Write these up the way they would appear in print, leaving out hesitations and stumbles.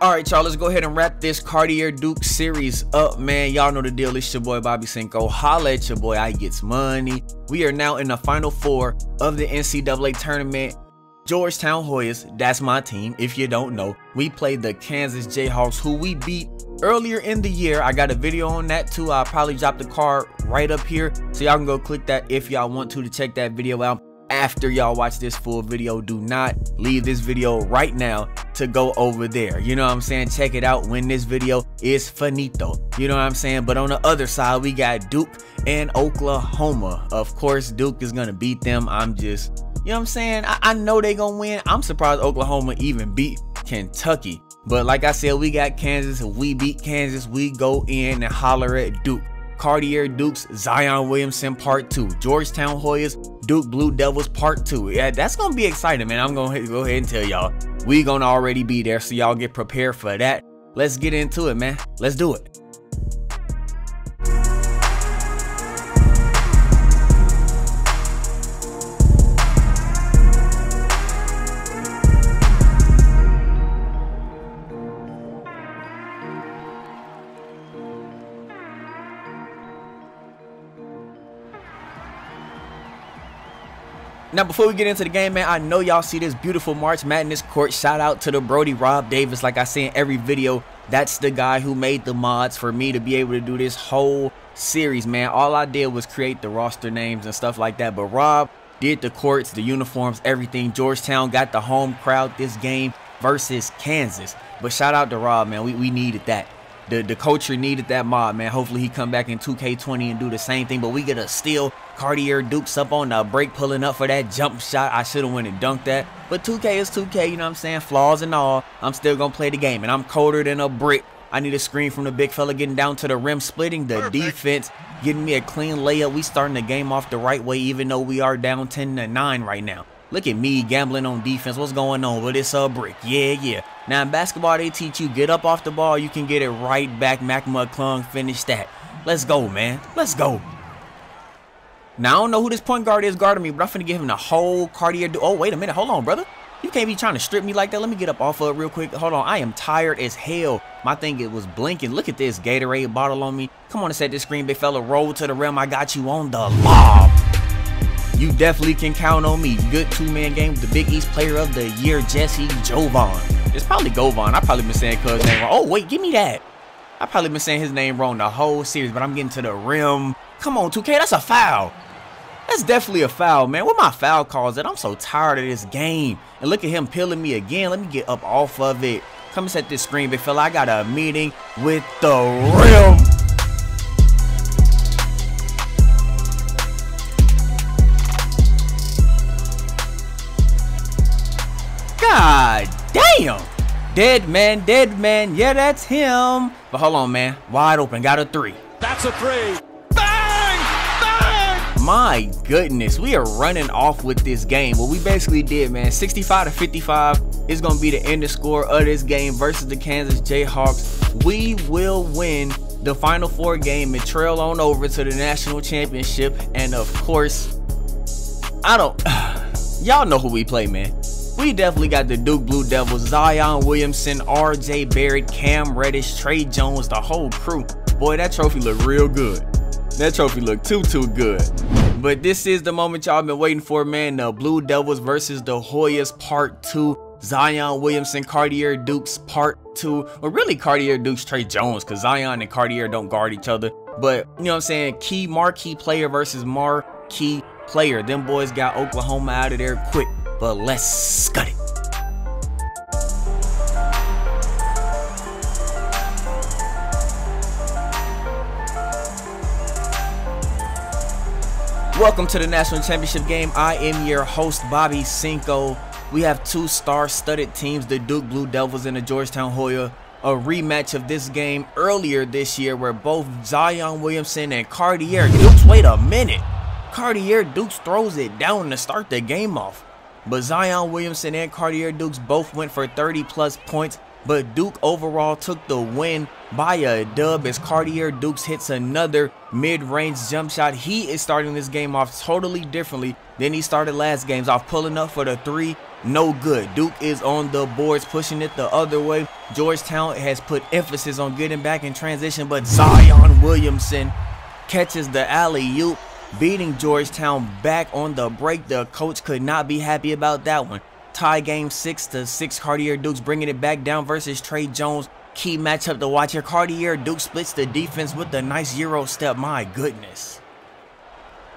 Alright, y'all, let's go ahead and wrap this Cartier Duke series up, man. Y'all know the deal. It's your boy Bobby Cinco. Holla at your boy, I gets money. We are now in the final four of the NCAA tournament. Georgetown Hoyas, that's my team. If you don't know, we played the Kansas Jayhawks, who we beat earlier in the year. I got a video on that too. I'll probably drop the card right up here, so y'all can go click that if y'all want to check that video out. After y'all watch this full video, do not leave this video right now to go over there. You know what I'm saying? Check it out when this video is finito. You know what I'm saying? But on the other side, we got Duke and Oklahoma. Of course, Duke is gonna beat them. I'm just, you know what I'm saying? I know they gonna win. I'm surprised Oklahoma even beat Kentucky. But like I said, we got Kansas. If we beat Kansas, we go in and holler at Duke. Cartier Dukes, Zion Williamson Part 2. Georgetown Hoyas, Duke Blue Devils Part 2. Yeah, that's gonna be exciting, man. I'm gonna go ahead and tell y'all, we gonna already be there, so y'all get prepared for that. Let's get into it, man. Let's do it. Now, before we get into the game, man, I know y'all see this beautiful March Madness court. Shout out to the Brody Rob Davis. Like I say in every video, that's the guy who made the mods for me to be able to do this whole series, man. All I did was create the roster names and stuff like that. But Rob did the courts, the uniforms, everything. Georgetown got the home crowd this game versus Kansas. But shout out to Rob, man. We needed that. The culture needed that mod, man. Hopefully he come back in 2K20 and do the same thing. But we get a steal. Cartier Dukes up on the break, pulling up for that jump shot. I should have went and dunked that. But 2K is 2K, you know what I'm saying? Flaws and all. I'm still going to play the game. And I'm colder than a brick. I need a screen from the big fella getting down to the rim, splitting the defense, getting me a clean layup. We starting the game off the right way, even though we are down 10-9 right now. Look at me gambling on defense. What's going on? But it's a brick. Yeah. Now in basketball, they teach you get up off the ball. You can get it right back. Mac McClung, finish that. Let's go, man. Let's go. Now, I don't know who this point guard is guarding me, but I'm finna give him the whole Cartier. Oh, wait a minute. Hold on, brother. You can't be trying to strip me like that. Let me get up off of it real quick. Hold on. I am tired as hell. My thing, it was blinking. Look at this Gatorade bottle on me. Come on and set this screen, big fella. Roll to the rim. I got you on the lob. You definitely can count on me. Good two-man game with the Big East Player of the Year, Jesse Jovan. It's probably Govan. I probably been saying cuz name wrong. Oh, wait, give me that. I probably been saying his name wrong the whole series, but I'm getting to the rim. Come on, 2K, that's a foul. That's definitely a foul, man. Where my foul calls at? I'm so tired of this game. And look at him peeling me again. Let me get up off of it. Come and set this screen, big fella. I got a meeting with the rim. God damn. Dead man. Yeah, that's him. But hold on, man. Wide open. Got a three. That's a three. Bang! Bang! My goodness. We are running off with this game. What we basically did, man, 65-55 is going to be the end of score of this game versus the Kansas Jayhawks. We will win the Final Four game and trail on over to the national championship. And of course, y'all know who we play, man. We definitely got the Duke Blue Devils, Zion Williamson, RJ Barrett, Cam Reddish, Trey Jones, the whole crew. Boy, that trophy looked real good. That trophy looked too good. But this is the moment y'all been waiting for, man. The Blue Devils versus the Hoyas Part 2. Zion Williamson, Cartier Dukes Part 2. Or really Cartier Dukes, Trey Jones, because Zion and Cartier don't guard each other. But, you know what I'm saying? Marquee player versus marquee player. Them boys got Oklahoma out of there quick. But let's scut it. Welcome to the national championship game. I am your host, Bobby Cinco. We have two star-studded teams, the Duke Blue Devils and the Georgetown Hoya. A rematch of this game earlier this year where both Zion Williamson and Cartier Dukes, wait a minute. Cartier Dukes throws it down to start the game off. But Zion Williamson and Cartier Dukes both went for 30+ points. But Duke overall took the win by a dub as Cartier Dukes hits another mid-range jump shot. He is starting this game off totally differently than he started last games off, pulling up for the three No good. Duke is on the boards, pushing it the other way. Georgetown has put emphasis on getting back in transition, but Zion Williamson catches the alley-oop, beating Georgetown back on the break. The coach could not be happy about that one. Tie game 6-6. Cartier Dukes bringing it back down versus Trey Jones. Key matchup to watch here. Cartier Duke splits the defense with the nice Euro step. My goodness.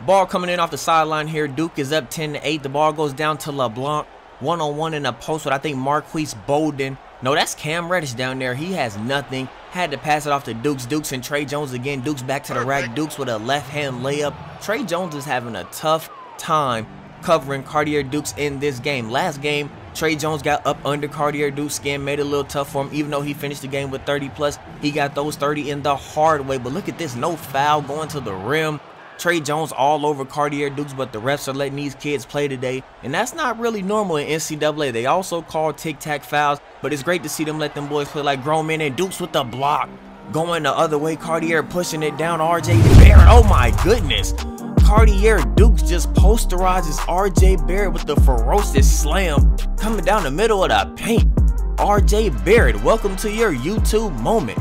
Ball coming in off the sideline here. Duke is up 10-8. The ball goes down to LeBlanc. One-on-one in a post with, I think, Marquise Bolden. No, that's Cam Reddish down there. He has nothing. Had to pass it off to Dukes. Dukes and Trey Jones again. Dukes back to the rack. Dukes with a left-hand layup. Trey Jones is having a tough time covering Cartier Dukes in this game. Last game, Trey Jones got up under Cartier Duke's skin, made it a little tough for him. Even though he finished the game with 30+, he got those 30 in the hard way. But look at this, no foul going to the rim. Trey Jones all over Cartier Dukes, but the refs are letting these kids play today, and that's not really normal in NCAA. They also call tic-tac fouls, but it's great to see them let them boys play like grown men. And Dukes with the block, going the other way. Cartier pushing it down. RJ Barrett, oh my goodness. Cartier Dukes just posterizes RJ Barrett with the ferocious slam, coming down the middle of the paint. RJ Barrett, welcome to your YouTube moment.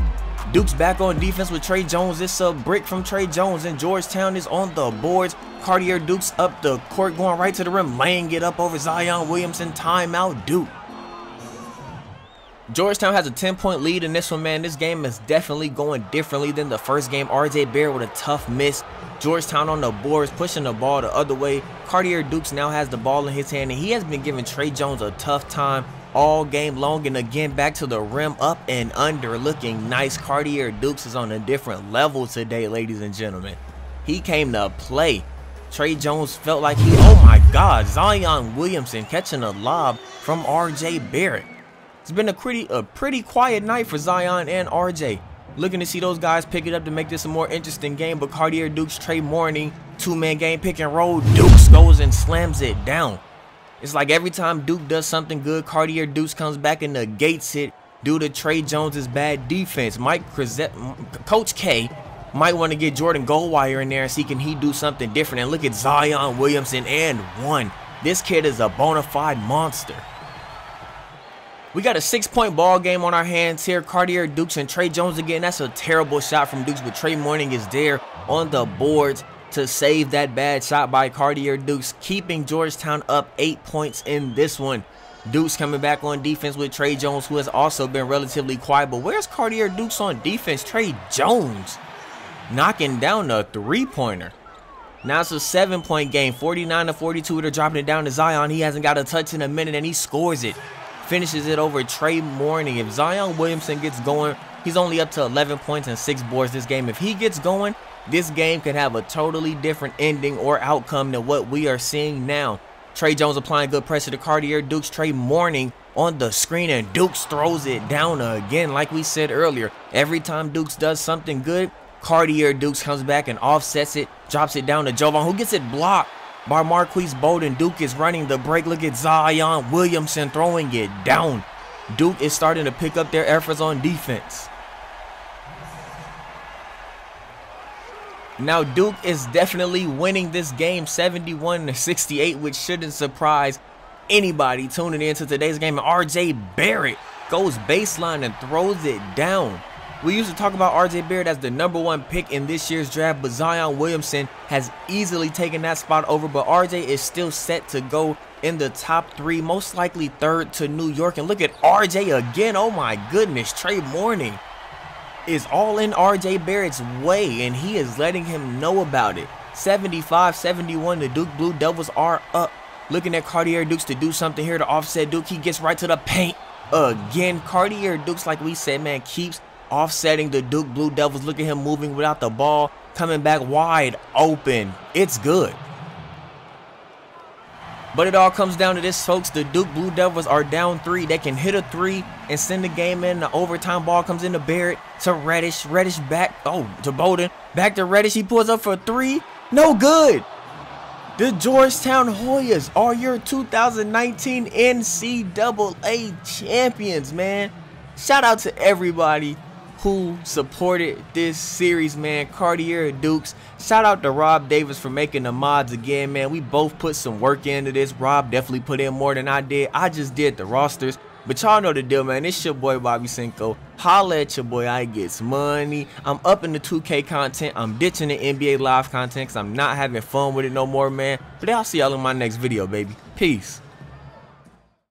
Duke's back on defense with Trey Jones. It's a brick from Trey Jones, and Georgetown is on the boards. Cartier Dukes up the court, going right to the rim, laying it up over Zion Williamson. Timeout, Duke. Georgetown has a 10-point lead in this one, man. This game is definitely going differently than the first game. RJ Barrett with a tough miss. Georgetown on the boards, pushing the ball the other way. Cartier Dukes now has the ball in his hand, and he has been giving Trey Jones a tough time all game long. And again, back to the rim, up and under, looking nice. Cartier Dukes is on a different level today, ladies and gentlemen. He came to play. Trey Jones felt like oh my God, Zion Williamson catching a lob from RJ Barrett. It's been a pretty quiet night for Zion and RJ. Looking to see those guys pick it up to make this a more interesting game, but Cartier Dukes, Trey Morning, two-man game, pick and roll. Dukes goes and slams it down. It's like every time Duke does something good, Cartier Dukes comes back and negates it due to Trey Jones's bad defense. Coach K might want to get Jordan Goldwire in there and see can he do something different. And look at Zion Williamson and one. This kid is a bona fide monster. We got a 6-point ball game on our hands here. Cartier Dukes and Trey Jones again. That's a terrible shot from Dukes, but Trey Morning is there on the boards to save that bad shot by Cartier Dukes, keeping Georgetown up 8 points in this one. Dukes coming back on defense with Trey Jones, who has also been relatively quiet. But where's Cartier Dukes on defense? Trey Jones knocking down a three-pointer. Now it's a 7-point game, 49-42. They're dropping it down to Zion. He hasn't got a touch in a minute, and he scores it. Finishes it over Trey Morning. If Zion Williamson gets going, he's only up to 11 points and 6 boards this game. If he gets going, this game could have a totally different ending or outcome than what we are seeing now. Trey Jones applying good pressure to Cartier Dukes. Trey Morning on the screen, and Dukes throws it down again. Like we said earlier, every time Dukes does something good, Cartier Dukes comes back and offsets it, drops it down to Jovan, who gets it blocked by Marquise Bolden. Duke is running the break. Look at Zion Williamson throwing it down. Duke is starting to pick up their efforts on defense. Now Duke is definitely winning this game 71-68, which shouldn't surprise anybody tuning into today's game. And RJ Barrett goes baseline and throws it down. We used to talk about RJ Barrett as the #1 pick in this year's draft, but Zion Williamson has easily taken that spot over. But RJ is still set to go in the top 3, most likely 3rd to New York. And look at RJ again. Oh my goodness, Trey Morning is all in RJ Barrett's way, and he is letting him know about it. 75-71, the Duke Blue Devils are up. Looking at Cartier Dukes to do something here to offset Duke. He gets right to the paint again. Cartier Dukes, like we said, man, keeps offsetting the Duke Blue Devils. Look at him moving without the ball, coming back wide open. It's good. But it all comes down to this, folks. The Duke Blue Devils are down 3. They can hit a 3 and send the game in. The overtime ball comes into Barrett to Reddish. Reddish back, to Bolden. Back to Reddish. He pulls up for 3. No good. The Georgetown Hoyas are your 2019 NCAA champions, man. Shout out to everybody who supported this series, man. Cartier Dukes. Shout out to Rob Davis for making the mods again, man. We both put some work into this. Rob definitely put in more than I did. I just did the rosters. But y'all know the deal, man. It's your boy Bobby Cinco. Holla at your boy, I get some money. I'm up in the 2K content. I'm ditching the NBA live content because I'm not having fun with it no more, man. But I'll see y'all in my next video, baby. Peace.